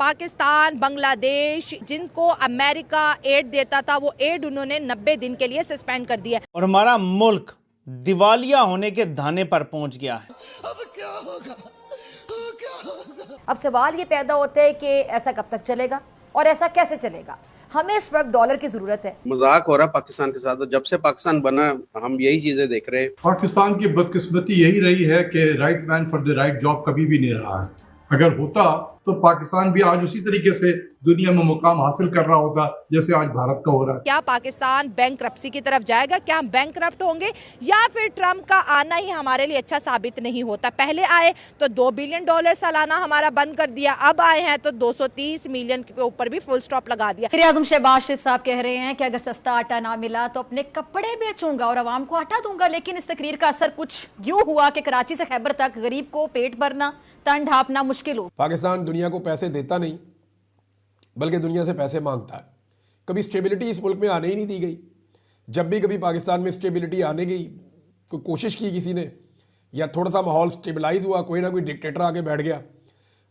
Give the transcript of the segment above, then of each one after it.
पाकिस्तान, बांग्लादेश, जिनको America add देता था, वो एड उन्होंने 90 दिन के लिए सस्पेंड कर दिया और हमारा मुल्क दिवालिया होने के धाने पर पहुंच गया है। अब क्या होगा? अब क्या होगा? अब सवाल ये पैदा होता है कि ऐसा कब तक चलेगा और ऐसा कैसे चलेगा। हमें इस वक्त डॉलर की जरूरत है। मजाक हो रहा है पाकिस्तान के साथ, तो जब से पाकिस्तान बना हम यही चीजें देख रहे हैं। पाकिस्तान की बदकिस्मती यही रही है कि right man for the right job कभी भी नहीं रहा है। अगर होता तो पाकिस्तान भी आज उसी तरीके से दुनिया में मुकाम हासिल कर रहा होता जैसे आज भारत का हो रहा है। क्या पाकिस्तान बैंकरप्सी की तरफ जाएगा? क्या हम बैंकरप्ट होंगे? या फिर ट्रम्प का आना ही हमारे लिए अच्छा साबित नहीं होता? पहले आए तो $2 बिलियन सालाना हमारा बंद कर दिया, अब आए हैं तो 230 मिलियन के ऊपर भी फुल स्टॉप लगा दिया। वज़ीर आज़म शहबाज शरीफ साहब कह रहे हैं कि अगर सस्ता आटा ना मिला तो अपने कपड़े बेचूंगा और आवाम को आटा दूंगा। लेकिन इस तकरीर का असर कुछ यूं हुआ कि कराची से खैबर तक गरीब को पेट भरना, तन ढापना मुश्किल हो। पाकिस्तान दुनिया को पैसे देता नहीं बल्कि दुनिया से पैसे मांगता है। कभी स्टेबिलिटी इस मुल्क में आने ही नहीं दी गई। जब भी कभी पाकिस्तान में स्टेबिलिटी आने की कोई कोशिश की किसी ने, या थोड़ा सा माहौल स्टेबलाइज हुआ, कोई ना कोई डिक्टेटर आके बैठ गया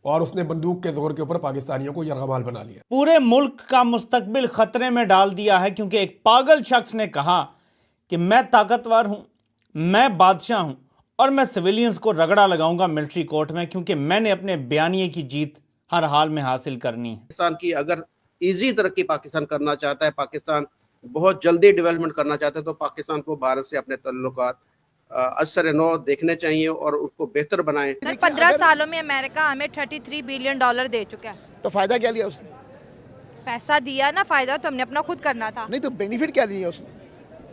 और उसने बंदूक के जोर के ऊपर पाकिस्तानियों को यरगमाल बना लिया। पूरे मुल्क का मुस्तकबिल खतरे में डाल दिया है, क्योंकि एक पागल शख्स ने कहा कि मैं ताकतवर हूं, मैं बादशाह हूं और मैं सिविलियंस को रगड़ा लगाऊंगा मिलिट्री कोर्ट में, क्योंकि मैंने अपने बयानिए की जीत हर हाल में हासिल करनी है। पाकिस्तान की अगर इजी तरक्की पाकिस्तान करना चाहता है, पाकिस्तान बहुत जल्दी डेवलपमेंट करना चाहता है, तो पाकिस्तान को भारत से अपने तल्लुकात असर नो देखने चाहिए और उसको बेहतर बनाएं। 15 सालों में अमेरिका हमें $33 बिलियन दे चुका है। तो फायदा क्या लिया उसने? पैसा दिया ना, फायदा तो हमने अपना खुद करना था। नहीं तो बेनिफिट क्या लिया उसने?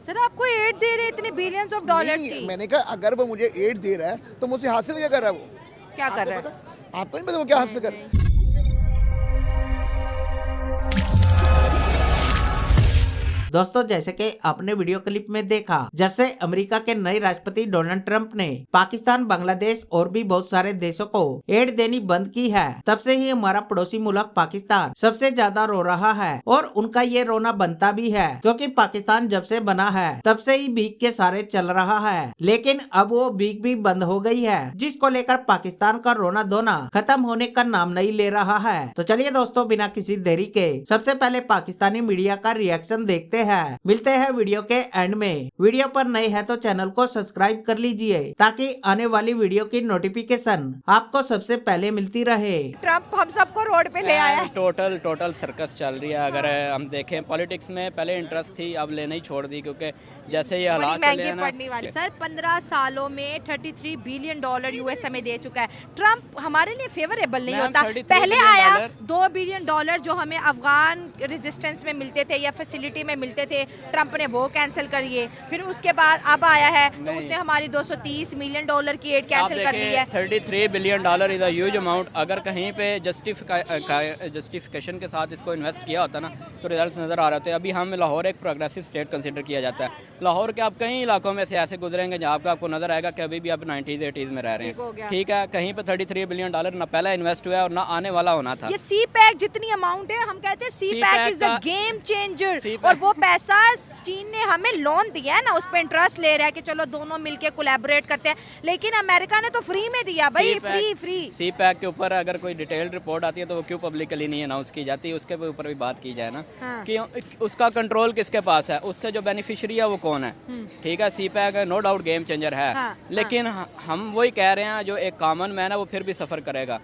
सर आपको एड दे रहे इतने बिलियंस ऑफ डॉलर्स की। मैंने कहा अगर वो मुझे एड दे रहा है तो मुझसे हासिल क्या कर रहा है? वो क्या कर रहा है? आपको नहीं पता वो क्या हासिल कर रहा है? दोस्तों, जैसे कि आपने वीडियो क्लिप में देखा, जब से अमेरिका के नए राष्ट्रपति डोनाल्ड ट्रंप ने पाकिस्तान, बांग्लादेश और भी बहुत सारे देशों को एड देनी बंद की है, तब से ही हमारा पड़ोसी मुल्क पाकिस्तान सबसे ज्यादा रो रहा है। और उनका ये रोना बनता भी है, क्योंकि पाकिस्तान जब से बना है तब से ही भीख के सारे चल रहा है। लेकिन अब वो भीख भी बंद हो गई है, जिसको लेकर पाकिस्तान का रोना धोना खत्म होने का नाम नहीं ले रहा है। तो चलिए दोस्तों, बिना किसी देरी के सबसे पहले पाकिस्तानी मीडिया का रिएक्शन देखते हैं। मिलते हैं वीडियो के एंड में। वीडियो पर नए हैं तो चैनल को सब्सक्राइब कर लीजिए, ताकि आने वाली वीडियो की नोटिफिकेशन आपको सबसे पहले मिलती रहे। ट्रम्प हम सबको रोड पे ले आया है। टोटल सर्कस चल रही है। अगर हम देखें पॉलिटिक्स में पहले इंटरेस्ट थी, अब लेना ही छोड़ दी, क्योंकि जैसे ये हालात चले हैं ना। सर 15 सालों में $33 बिलियन यूएस हमें दे चुका है। ट्रम्प हमारे लिए फेवरेबल नहीं होता। पहले आया $2 बिलियन जो हमें अफगान रेजिस्टेंस में मिलते थे या फैसिलिटी में मिलते थे, ट्रम्प ने वो कैंसिल करिए। फिर उसके बाद अब आया है तो उसने हमारी $230 मिलियन की एड कैंसिल कर दी है। $33 billion is a huge amount. अगर कहीं पे जस्टिफिकेशन के साथ इसको इन्वेस्ट किया होता ना, तो रिजल्ट्स नजर आ रहे थे। अभी हम लाहौर एक प्रोग्रेसिव स्टेट कंसिडर किया जाता है। लाहौर के आप कई इलाकों में से ऐसे गुजरेंगे जहाँ पे आपको नजर आएगा कि अभी भी आप 90s 80s में रह रहे हैं। ठीक है, कहीं पे $33 बिलियन ना पहला इन्वेस्ट हुआ और ना आने वाला होना था। ये CPEC जितनी अमाउंट है, हम कहते हैं CPEC is the game changer. और वो पैसा चीन ने हमें लोन दिया है ना, उस पे इंटरेस्ट ले रहा है कि चलो दोनों मिलके कोलैबोरेट करते हैं, लेकिन अमेरिका ने तो फ्री में दिया भाई, फ्री। CPEC के ऊपर अगर कोई डिटेल्ड रिपोर्ट आती है तो वो क्यों पब्लिकली नहीं अनाउंस की जाती, उसके ऊपर भी बात की जाए ना। हाँ। कि उसका कंट्रोल किसके पास है, उससे जो बेनिफिशियरी है वो कौन है। ठीक है, CPEC no doubt game changer है। हाँ। लेकिन हम वही कह रहे हैं, जो एक कॉमन मैन है वो फिर भी सफर करेगा,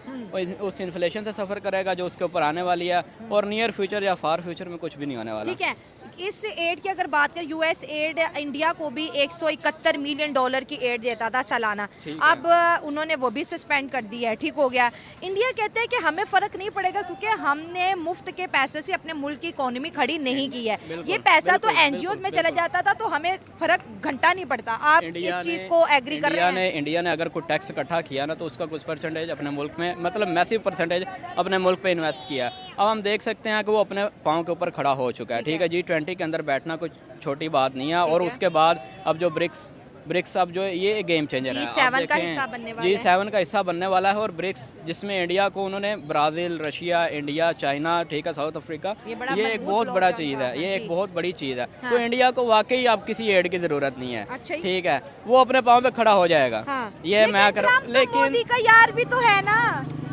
उस इन्फ्लेशन से सफर करेगा जो उसके ऊपर आने वाली है, और नियर फ्यूचर या फार फ्यूचर में कुछ भी नहीं होने वाला। ठीक है, इस एड की अगर बात करें, यूएस एड इंडिया को भी $171 मिलियन की एड देता था सालाना, अब उन्होंने वो भी सस्पेंड कर दिया है। ठीक हो गया। इंडिया कहते हैं कि हमें फर्क नहीं पड़ेगा, क्योंकि हमने मुफ्त के पैसे से अपने मुल्क की इकोनॉमी खड़ी नहीं की है। ये पैसा तो NGOs में चला जाता था, तो हमें फर्क घंटा नहीं पड़ता। आप इस चीज को एग्री कर रहे हैं? इंडिया ने अगर कोई टैक्स इकट्ठा किया ना, तो उसका कुछ परसेंटेज अपने मुल्क में, मतलब मैसिव परसेंटेज अपने मुल्क पे इन्वेस्ट किया। अब हम देख सकते हैं कि वो अपने पाँव के ऊपर खड़ा हो चुका है। ठीक है, G20 के अंदर बैठना कोई छोटी बात नहीं है। और उसके बाद अब जो ब्रिक्स अब जो ये गेम चेंजर है, G7 का हिस्सा बनने वाला है। G7 का हिस्सा बनने वाला है। और ब्रिक्स जिसमें इंडिया को उन्होंने ब्राज़ील, रशिया, इंडिया, चाइना, ठीक है, साउथ अफ्रीका, ये एक बहुत बड़ा चीज़ है, ये एक बहुत बड़ी चीज़ है। तो इंडिया को वाकई अब किसी एड की जरूरत नहीं है। ठीक है, वो अपने पाँव पे खड़ा हो जाएगा। ये मैं कर, लेकिन मोदी का यार भी तो है ना।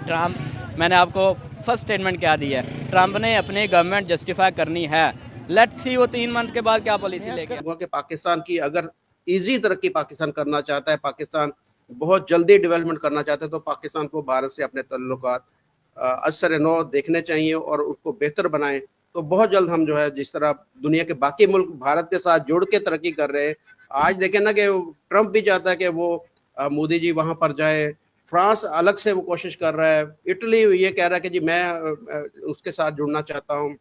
ट्रम्प मैंने आपको फर्स्ट स्टेटमेंट क्या दी है, ट्रंप ने अपनी गवर्नमेंट जस्टिफाई करनी है। लेट्स सी वो 3 मंथ के बाद क्या पॉलिसी लेके कहूँगा कि पाकिस्तान की अगर इजी तरक्की पाकिस्तान करना चाहता है, पाकिस्तान बहुत जल्दी डेवलपमेंट करना चाहता है, तो पाकिस्तान को भारत से अपने तल्लुकात असर नौ देखने चाहिए और उसको बेहतर बनाएं। तो बहुत जल्द हम जो है, जिस तरह दुनिया के बाकी मुल्क भारत के साथ जुड़ के तरक्की कर रहे हैं, आज देखें ना कि ट्रंप भी चाहता है कि वो मोदी जी वहाँ पर जाए, फ्रांस अलग से वो कोशिश कर रहा है, इटली ये कह रहा है कि जी मैं उसके साथ जुड़ना चाहता हूँ,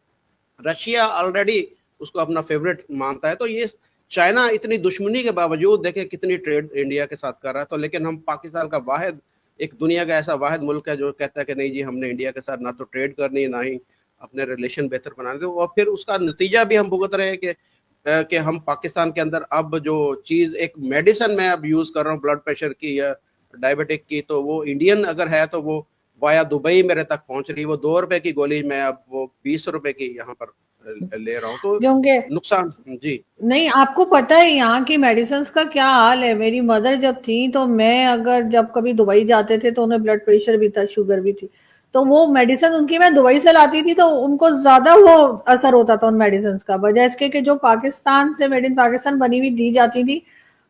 रशिया ऑलरेडी उसको अपना फेवरेट मानता है। तो ये चाइना इतनी दुश्मनी के बावजूद देखें कितनी ट्रेड इंडिया के साथ कर रहा है। तो लेकिन हम पाकिस्तान का वाहिद, एक दुनिया का ऐसा वाहिद मुल्क है जो कहता है कि नहीं जी हमने इंडिया के साथ ना तो ट्रेड करनी है ना ही अपने रिलेशन बेहतर बनाने। तो और फिर उसका नतीजा भी हम भुगत रहे हैं कि हम पाकिस्तान के अंदर अब जो चीज़ एक मेडिसिन मैं अब यूज़ कर रहा हूँ ब्लड प्रेशर की या डायबिटिक की, तो वो इंडियन अगर है तो वो वाया दुबई मेरे तक पहुंच रही है। वो 2 रुपए की गोली मैं अब वो 20 रुपए की यहाँ पर ले रहा हूँ, तो नुकसान जी नहीं। आपको पता है यहाँ की मेडिसिन का क्या हाल है? मेरी मदर जब थी तो मैं अगर जब कभी दुबई जाते थे तो उन्हें ब्लड प्रेशर भी था, शुगर भी थी, तो वो मेडिसिन उनकी मैं दुबई से लाती थी, तो उनको ज्यादा वो असर होता था उन मेडिसिन का, वजह इसके कि जो पाकिस्तान से मेड इन पाकिस्तान बनी हुई दी जाती थी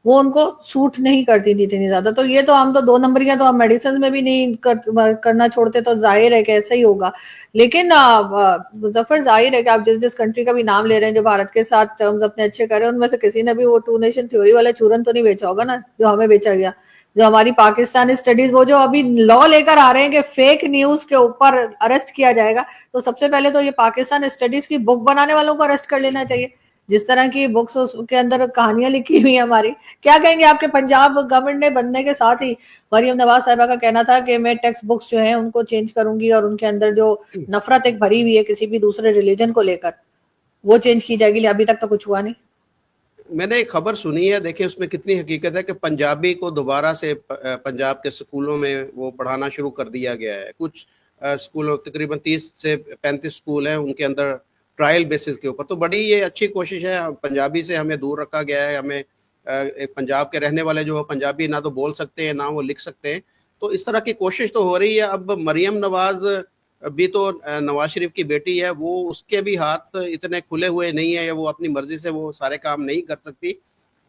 वो उनको सूट नहीं करती थी इतनी ज्यादा। तो ये तो हम तो 2 नंबरियां तो हम मेडिसिन में भी नहीं करना छोड़ते, तो जाहिर है कि ऐसा ही होगा। लेकिन मुजफ्फर, जाहिर है कि आप जिस जिस कंट्री का भी नाम ले रहे हैं जो भारत के साथ टर्म्स अपने अच्छे कर रहे हैं, उनमें से किसी ने भी वो 2 नेशन थ्योरी वाला चूरन तो नहीं बेचा होगा ना जो हमें बेचा गया। जो हमारी पाकिस्तानी स्टडीज, वो जो अभी लॉ लेकर आ रहे हैं कि फेक न्यूज के ऊपर अरेस्ट किया जाएगा, तो सबसे पहले तो ये पाकिस्तान स्टडीज की बुक बनाने वालों को अरेस्ट कर लेना चाहिए। जिस तरह की बुक्स के अंदर कहानियां लिखी हुई है हमारी, क्या कहेंगे आपके पंजाब गवर्नमेंट ने बनने के साथ ही मरियम नवाज साहिबा का कहना था कि मैं टेक्स्ट बुक्स जो है उनको चेंज करूंगी और उनके अंदर जो नफरत एक भरी हुई है किसी भी दूसरे रिलीजन को लेकर वो चेंज की जाएगी। अभी तक तो कुछ हुआ नहीं। मैंने एक खबर सुनी है, देखिए उसमें कितनी हकीकत है कि पंजाबी को दोबारा से पंजाब के स्कूलों में वो पढ़ाना शुरू कर दिया गया है। कुछ स्कूलों, तकरीबन 30 से 35 स्कूल हैं, उनके अंदर ट्रायल बेसिस के ऊपर। तो बड़ी ये अच्छी कोशिश है। पंजाबी से हमें दूर रखा गया है, हमें एक पंजाब के रहने वाले जो पंजाबी ना तो बोल सकते हैं ना वो लिख सकते हैं। तो इस तरह की कोशिश तो हो रही है। अब मरियम नवाज भी तो नवाज शरीफ की बेटी है, वो उसके भी हाथ इतने खुले हुए नहीं है या वो अपनी मर्जी से वो सारे काम नहीं कर सकती।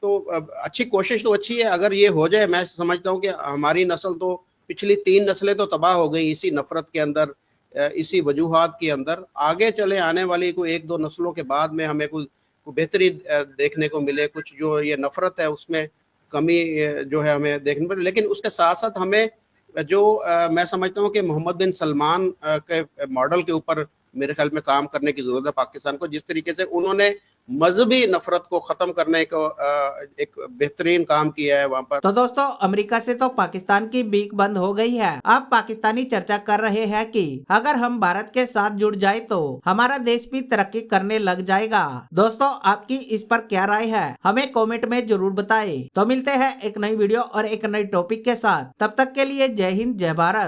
तो अच्छी कोशिश तो अच्छी है। अगर ये हो जाए, मैं समझता हूँ कि हमारी नस्ल तो पिछली 3 नस्लें तो तबाह हो गई इसी नफरत के अंदर, इसी वजूहात के अंदर। आगे चले आने वाली कोई 1-2 नस्लों के बाद में हमें कोई बेहतरी देखने को मिले, कुछ जो ये नफरत है उसमें कमी जो है हमें देखने को। लेकिन उसके साथ साथ हमें जो मैं समझता हूँ कि मोहम्मद बिन सलमान के मॉडल के ऊपर मेरे ख्याल में काम करने की जरूरत है पाकिस्तान को। जिस तरीके से उन्होंने मजहबी नफरत को खत्म करने को एक बेहतरीन काम किया है वहां पर। तो दोस्तों, अमेरिका से तो पाकिस्तान की बीक बंद हो गई है। अब पाकिस्तानी चर्चा कर रहे हैं कि अगर हम भारत के साथ जुड़ जाए तो हमारा देश भी तरक्की करने लग जाएगा। दोस्तों, आपकी इस पर क्या राय है, हमें कमेंट में जरूर बताएं। तो मिलते हैं एक नई वीडियो और एक नई टॉपिक के साथ। तब तक के लिए जय हिंद, जय भारत।